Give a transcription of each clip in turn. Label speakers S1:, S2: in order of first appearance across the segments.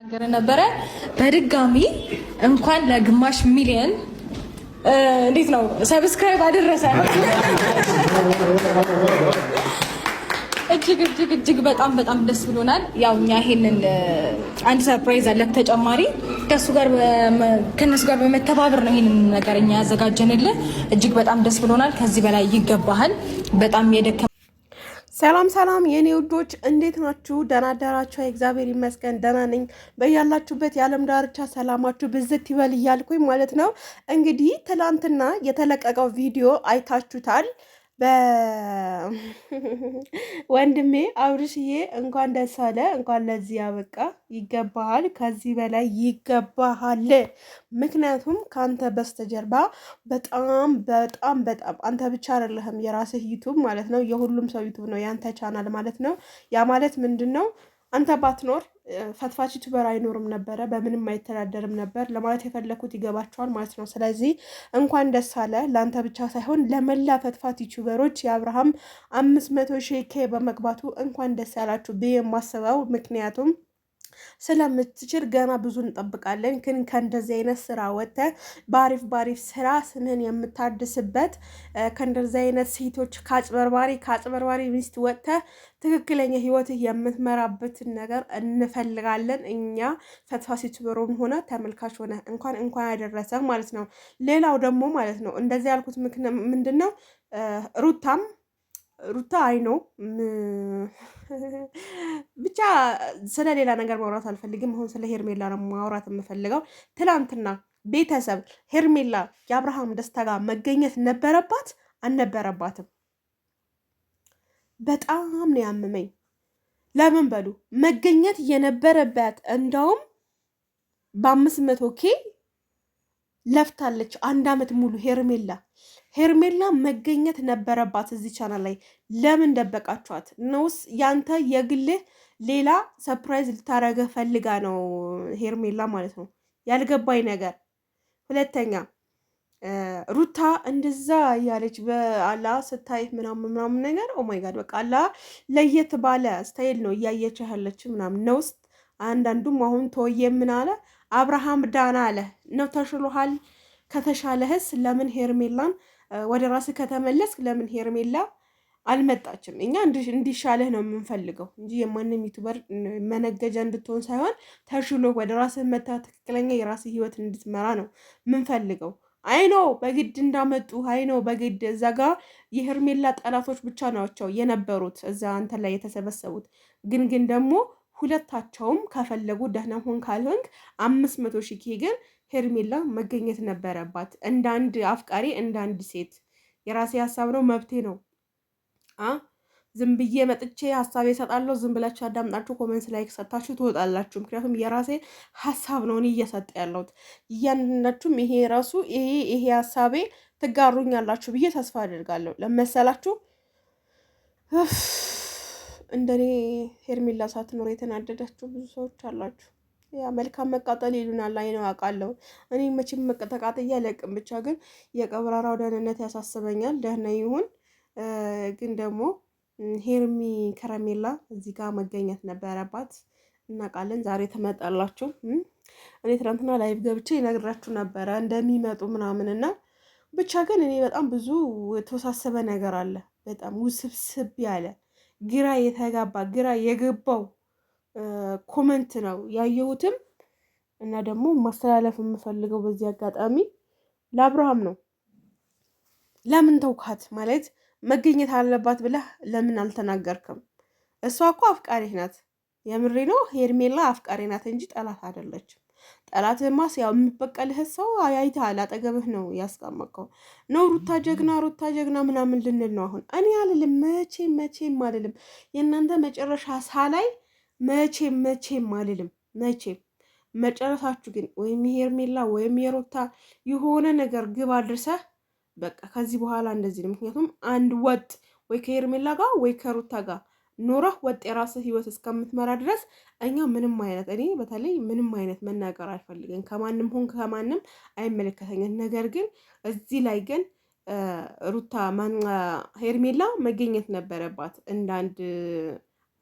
S1: ነገር ነበረ በድጋሚ እንኳን ለግማሽ ሚሊዮን እንዴት ነው ሰብስክራይብ አደረሰን። እጅግ በጣም ደስ ብሎናል። ያው እኛ ይሄንን አንድ ሰርፕራይዝ አለ ተጨማሪ ከነሱ ጋር በመተባበር ነው ይሄንን ነገር እኛ ያዘጋጀንልህ። እጅግ በጣም ደስ ብሎናል። ከዚህ በላይ ይገባሃል። በጣም የደከመ
S2: ሰላም የኔ ውዶች እንዴት ናችሁ? ደህና አደራችሁ? እግዚአብሔር ይመስገን ደህና ነኝ። በያላችሁበት የዓለም ዳርቻ ሰላማችሁ ብዝት ይበል እያልኩኝ ማለት ነው። እንግዲህ ትላንትና የተለቀቀው ቪዲዮ አይታችሁታል። ወንድሜ አብርሽዬ እንኳን ደስ አለ፣ እንኳን ለዚህ ያበቃ። ይገባሃል፣ ከዚህ በላይ ይገባሃል። ምክንያቱም ከአንተ በስተጀርባ በጣም አንተ ብቻ አይደለህም፣ የራስህ ዩቱብ ማለት ነው። የሁሉም ሰው ዩቱብ ነው ያንተ ቻናል ማለት ነው። ያ ማለት ምንድን ነው? አንተ ባትኖር ፈትፋች ዩቱበር አይኖርም ነበረ፣ በምንም አይተዳደርም ነበር ለማለት የፈለኩት ይገባቸዋል ማለት ነው። ስለዚህ እንኳን ደስ አለ፣ ለአንተ ብቻ ሳይሆን ለመላ ፈትፋት ዩቱበሮች የአብርሃም 500,000 በመግባቱ እንኳን ደስ ያላችሁ ብዬ የማስበው ምክንያቱም ስለምትችል ገና ብዙ እንጠብቃለን። ግን ከእንደዚህ አይነት ስራ ወጥተህ ባሪፍ ስራ ስምህን የምታድስበት ከእንደዚህ አይነት ሴቶች ከአጭበርባሪ ሚስት ወጥተህ ትክክለኛ ህይወትህ የምትመራበትን ነገር እንፈልጋለን። እኛ ፈትፋ ዩቱበሮም ሆነ ተመልካች ሆነ እንኳን ያደረሰ ማለት ነው። ሌላው ደግሞ ማለት ነው እንደዚህ ያልኩት ምንድን ነው ሩታ አይ ነው ብቻ ስለ ሌላ ነገር ማውራት አልፈልግም። አሁን ስለ ሄርሜላ ነው ማውራት የምፈልገው። ትላንትና ቤተሰብ ሄርሜላ የአብርሃም ደስታ ጋር መገኘት ነበረባት አልነበረባትም? በጣም ነው ያመመኝ። ለምን በሉ መገኘት የነበረበት እንደውም በ500,000 ለፍታለች። 1 ዓመት ሙሉ ሄርሜላ መገኘት ነበረባት እዚህ ቻናል ላይ። ለምን ደበቃችኋት ነውስ? ያንተ የግልህ ሌላ ሰርፕራይዝ ልታረገ ፈልጋ ነው ሄርሜላ ማለት ነው። ያልገባኝ ነገር ሁለተኛ ሩታ እንደዛ እያለች በአላ ስታይ ምናምን ነገር ኦማይ ጋድ በቃ አላ ለየት ባለ ስታይል ነው እያየች ያለች ምናምን ነውስ። አንዳንዱም አሁን ተወየ ምን አለ አብርሃም ዳና አለ ነው ተሽሎሃል። ከተሻለህስ ለምን ሄርሜላን ወደ ራስህ ከተመለስክ ለምን ሄርሜላ አልመጣችም? እኛ እንዲሻለህ ነው የምንፈልገው እንጂ የማንም ዩቱበር መነገጃ እንድትሆን ሳይሆን ተሽሎ ወደ ራስህ መታ ትክክለኛ የራስህ ህይወት እንድትመራ ነው የምንፈልገው። አይኖ በግድ እንዳመጡ አይኖ በግድ እዛ ጋር የሄርሜላ ጠላቶች ብቻ ናቸው የነበሩት እዛ አንተ ላይ የተሰበሰቡት። ግን ደግሞ ሁለታቸውም ከፈለጉ ደህና ሆን ካልሆንክ 500,000 ግን ሄርሜላ መገኘት ነበረባት። እንደ አንድ አፍቃሪ እንደ አንድ ሴት የራሴ ሀሳብ ነው፣ መብቴ ነው። ዝም ብዬ መጥቼ ሀሳብ እሰጣለሁ። ዝም ብላችሁ አዳምጣችሁ ኮሜንት ላይክ ሰጣችሁ ትወጣላችሁ። ምክንያቱም የራሴ ሀሳብ ነው እኔ እየሰጠ ያለሁት። እያንዳንዳችሁም ይሄ ሀሳቤ ትጋሩኛላችሁ ብዬ ተስፋ አድርጋለሁ። ለመሰላችሁ እንደኔ ሄርሜላ ሳትኖር የተናደዳችሁ ብዙ ሰዎች አላችሁ። ያ መልካም መቃጠል ይሉናል። አይ ነው አውቃለሁ። እኔ መቼም ተቃጥዬ አለቅም። ብቻ ግን የቀብራራው ደህንነት ያሳስበኛል። ደህና ይሁን። ግን ደግሞ ሄርሚ ከረሜላ እዚህ ጋር መገኘት ነበረባት። እናውቃለን። ዛሬ ትመጣላችሁ። እኔ ትናንትና ላይቭ ገብቼ ይነግራችሁ ነበረ እንደሚመጡ ምናምን እና ብቻ ግን እኔ በጣም ብዙ የተወሳሰበ ነገር አለ። በጣም ውስብስብ ያለ ግራ የተጋባ ግራ የገባው ኮመንት ነው ያየሁትም እና ደግሞ ማስተላለፍ የምፈልገው በዚህ አጋጣሚ ለአብርሃም ነው። ለምን ተውካት ማለት መገኘት አለባት ብለህ ለምን አልተናገርክም? እሷ እኮ አፍቃሪ ናት። የምሬ ነው። ሄርሜላ አፍቃሪ ናት እንጂ ጠላት አይደለችም። ጠላትማስ ያው የሚበቀልህ ሰው አይተሃል፣ አጠገብህ ነው ያስቀመጥከው ነው። ሩታ ጀግና ምናምን ልንል ነው አሁን። እኔ አልልም፣ መቼም አልልም። የእናንተ መጨረሻ ሳላይ መቼም አልልም። መጨረሻችሁ ግን ወይም ሄርሜላ ወይም የሩታ የሆነ ነገር ግብ አድርሰህ በቃ ከዚህ በኋላ እንደዚህ ነው። ምክንያቱም አንድ ወጥ ወይ ከሄርሜላ ጋር ወይ ከሩታ ጋር ኖረህ ወጥ የራስህ ህይወት እስከምትመራ ድረስ እኛ እኔ በተለይ ምንም አይነት መናገር አልፈልግም። ከማንም ሆን ከማንም አይመለከተኝም። ነገር ግን እዚህ ላይ ግን ሄርሜላ መገኘት ነበረባት እንደ አንድ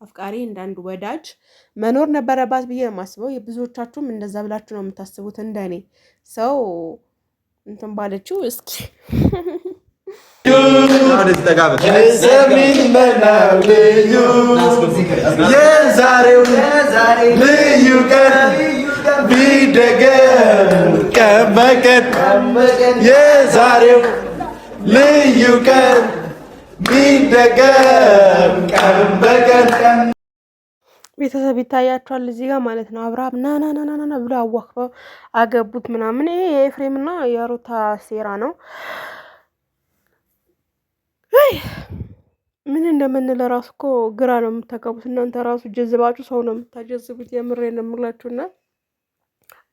S2: አፍቃሪ እንዳንድ ወዳጅ መኖር ነበረባት ብዬ ነው የማስበው። የብዙዎቻችሁም እንደዛ ብላችሁ ነው የምታስቡት እንደኔ። ሰው እንትን ባለችው እስኪ
S3: የዛሬው ልዩ ቀን ቢደገም ቀን በቀን የዛሬው ልዩ ቀን ቢደገም ቀን በቀን
S2: ቤተሰብ ይታያቸዋል እዚህ ጋር ማለት ነው። አብርሃም ና ብሎ አዋክበው አገቡት ምናምን። ይሄ የኤፍሬምና የሩታ ሴራ ነው። ምን እንደምንል ራሱ እኮ ግራ ነው የምታጋቡት እናንተ ራሱ ጀዝባችሁ ሰው ነው የምታጀዝቡት። የምሬ ነው የምላችሁና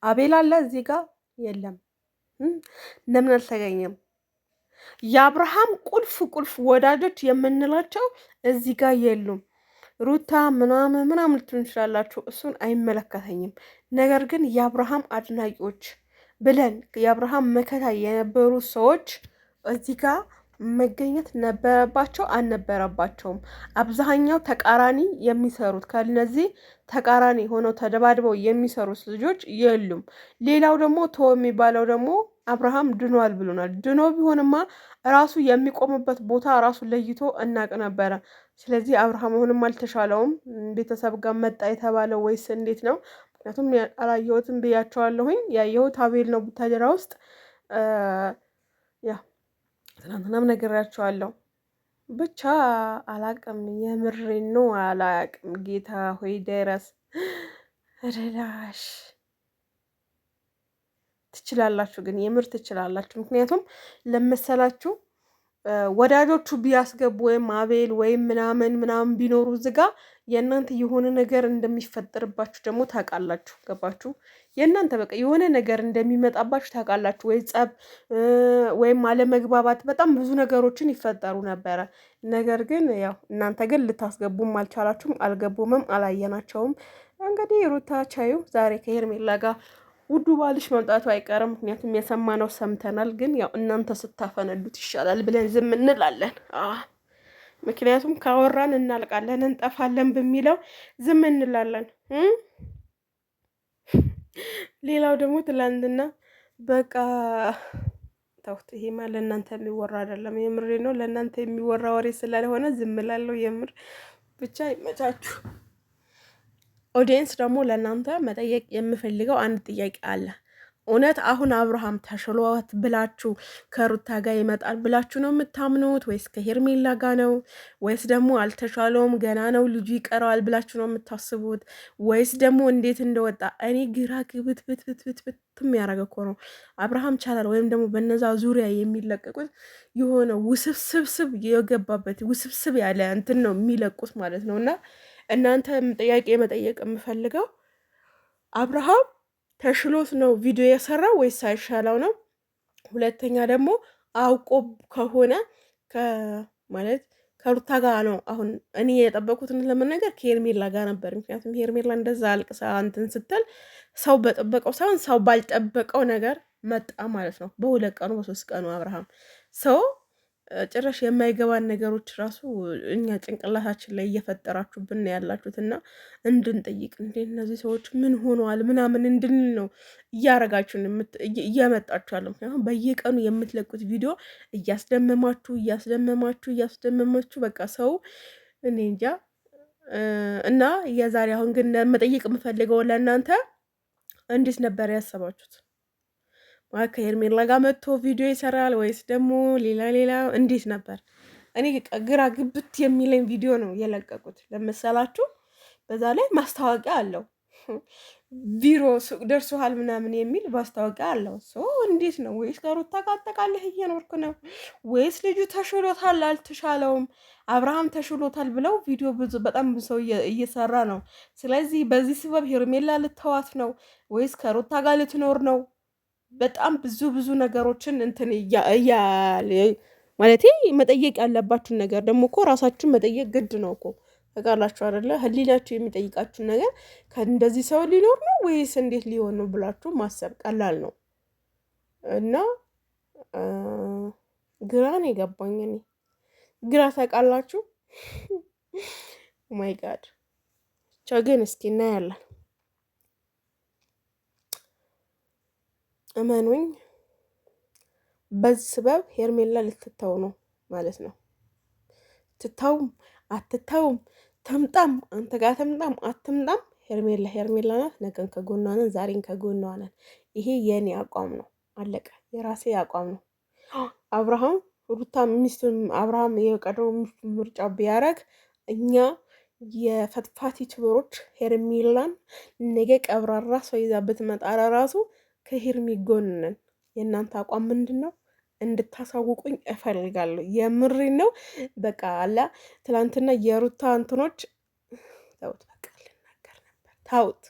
S2: አቤል አለ እዚህ ጋር የለም። ለምን አልተገኘም? የአብርሃም ቁልፍ ወዳጆች የምንላቸው እዚህ ጋር የሉም። ሩታ ምናምን ልትሆን ትችላላችሁ፣ እሱን አይመለከተኝም። ነገር ግን የአብርሃም አድናቂዎች ብለን የአብርሃም መከታ የነበሩ ሰዎች እዚህ ጋር መገኘት ነበረባቸው አልነበረባቸውም? አብዛኛው ተቃራኒ የሚሰሩት ከነዚህ ተቃራኒ ሆነው ተደባድበው የሚሰሩት ልጆች የሉም። ሌላው ደግሞ የሚባለው ደግሞ አብርሃም ድኗል ብሎናል። ድኖ ቢሆንማ ራሱ የሚቆምበት ቦታ ራሱ ለይቶ እናቅ ነበረ። ስለዚህ አብርሃም አሁንም አልተሻለውም። ቤተሰብ ጋር መጣ የተባለው ወይስ እንዴት ነው? ምክንያቱም አላየሁትም ብያቸዋለሁኝ። ያየሁት አቤል ነው ቡታጀራ ውስጥ ያ ትናንትናም ነግሬያቸዋለሁ። ብቻ አላቅም፣ የምሬን ነው አላቅም። ጌታ ሆይ ድረስ ረዳሽ። ትችላላችሁ፣ ግን የምር ትችላላችሁ። ምክንያቱም ለመሰላችሁ ወዳጆቹ ቢያስገቡ ወይም አቤል ወይም ምናምን ቢኖሩ ዝጋ የእናንተ የሆነ ነገር እንደሚፈጠርባችሁ ደግሞ ታውቃላችሁ። ገባችሁ? የእናንተ በቃ የሆነ ነገር እንደሚመጣባችሁ ታውቃላችሁ። ወይ ጸብ ወይም አለመግባባት፣ በጣም ብዙ ነገሮችን ይፈጠሩ ነበረ። ነገር ግን ያው እናንተ ግን ልታስገቡም አልቻላችሁም፣ አልገቡምም፣ አላየናቸውም። እንግዲህ ሩታ ቻዩ ዛሬ ከሄርሜላ ጋር ውዱ ባልሽ መምጣቱ አይቀርም። ምክንያቱም የሰማነው ሰምተናል። ግን ያው እናንተ ስታፈነዱት ይሻላል ብለን ዝም እንላለን። ምክንያቱም ካወራን እናልቃለን እንጠፋለን በሚለው ዝም እንላለን። ሌላው ደግሞ ትላንትና በቃ ተውት፣ ይሄማ ለእናንተ የሚወራ አይደለም። የምሬ ነው፣ ለእናንተ የሚወራ ወሬ ስላልሆነ ዝም እላለሁ። የምር ብቻ ይመቻችሁ። ኦዲየንስ ደግሞ ለእናንተ መጠየቅ የምፈልገው አንድ ጥያቄ አለ። እውነት አሁን አብርሃም ተሽሎት ብላችሁ ከሩታ ጋር ይመጣል ብላችሁ ነው የምታምኑት? ወይስ ከሄርሜላ ጋር ነው? ወይስ ደግሞ አልተሻለውም ገና ነው ልጁ ይቀረዋል ብላችሁ ነው የምታስቡት? ወይስ ደግሞ እንዴት እንደወጣ እኔ ግራ ግብት የሚያደርግ እኮ ነው። አብርሃም ቻላል ወይም ደግሞ በነዛ ዙሪያ የሚለቀቁት የሆነ ውስብስብ የገባበት ውስብስብ ያለ እንትን ነው የሚለቁት ማለት ነው። እና እናንተ ጥያቄ መጠየቅ የምፈልገው አብርሃም ተሽሎት ነው ቪዲዮ የሰራው ወይስ ሳይሻለው ነው? ሁለተኛ ደግሞ አውቆ ከሆነ ማለት ከሩታ ጋር ነው። አሁን እኔ የጠበቁትን ለመናገር ከሄርሜላ ጋር ነበር። ምክንያቱም ሄርሜላ እንደዛ አልቅሳ እንትን ስትል ሰው በጠበቀው ሳይሆን ሰው ባልጠበቀው ነገር መጣ ማለት ነው። በሁለት ቀኑ በሶስት ቀኑ አብርሃም ሰው ጭራሽ የማይገባን ነገሮች ራሱ እኛ ጭንቅላታችን ላይ እየፈጠራችሁብን ያላችሁት እና እንድንጠይቅ እንዴ እነዚህ ሰዎች ምን ሆነዋል ምናምን እንድንል ነው እያረጋችሁን እያመጣችኋል። ምክንያቱም በየቀኑ የምትለቁት ቪዲዮ እያስደመማችሁ በቃ ሰው እኔ እንጃ። እና የዛሬ አሁን ግን መጠየቅ የምፈልገው ለእናንተ እንዴት ነበር ያሰባችሁት? ከሄርሜላ ጋር መጥቶ ቪዲዮ ይሰራል ወይስ ደግሞ ሌላ እንዴት ነበር? እኔ ግራ ግብት የሚለኝ ቪዲዮ ነው የለቀቁት ለመሰላችሁ። በዛ ላይ ማስታወቂያ አለው ቢሮ ሱቅ ደርሶሃል ምናምን የሚል ማስታወቂያ አለው። እንዴት ነው? ወይስ ከሩታ ጋር አጠቃላይ እየኖርኩ ነው? ወይስ ልጁ ተሽሎታል አልተሻለውም? አብርሃም ተሽሎታል ብለው ቪዲዮ በጣም ብዙ ሰው እየሰራ ነው። ስለዚህ በዚህ ስበብ ሄርሜላ ልተዋት ነው ወይስ ከሩታ ጋር ልትኖር ነው? በጣም ብዙ ነገሮችን እንትን ማለት መጠየቅ ያለባችሁን ነገር ደግሞ እኮ ራሳችሁን መጠየቅ ግድ ነው እኮ ተቃላችሁ አይደለ? ህሊናችሁ የሚጠይቃችሁን ነገር ከእንደዚህ ሰው ሊኖር ነው ወይስ እንዴት ሊሆን ነው ብላችሁ ማሰብ ቀላል ነው። እና ግራ ነው የገባኝ። እኔ ግራ ታውቃላችሁ። ማይ ጋድ ግን እስኪ እናያለን። እመኑኝ በዚህ ስበብ ሄርሜላ ልትተው ነው ማለት ነው። ትተውም አትተውም ተምጣም አንተ ጋር ተምጣም አትምጣም ሄርሜላ ናት። ነገን ከጎኗ ነን፣ ዛሬን ከጎኗ ነን። ይሄ የኔ አቋም ነው። አለቀ። የራሴ አቋም ነው። አብርሃም ሩታ ሚስቱን አብርሃም የቀደው ምርጫ ቢያረግ እኛ የፈትፋቲ ችብሮች ሄርሜላን ነገ ቀብራራ ሰው ይዛ ብትመጣ ራሱ ከሄርሚ ጎን ነን። የእናንተ አቋም ምንድን ነው? እንድታሳውቁኝ እፈልጋለሁ። የምሬ ነው። በቃ አላ ትላንትና የሩታ እንትኖች ተውት፣ በቃ ልናገር ነበር። ተውት።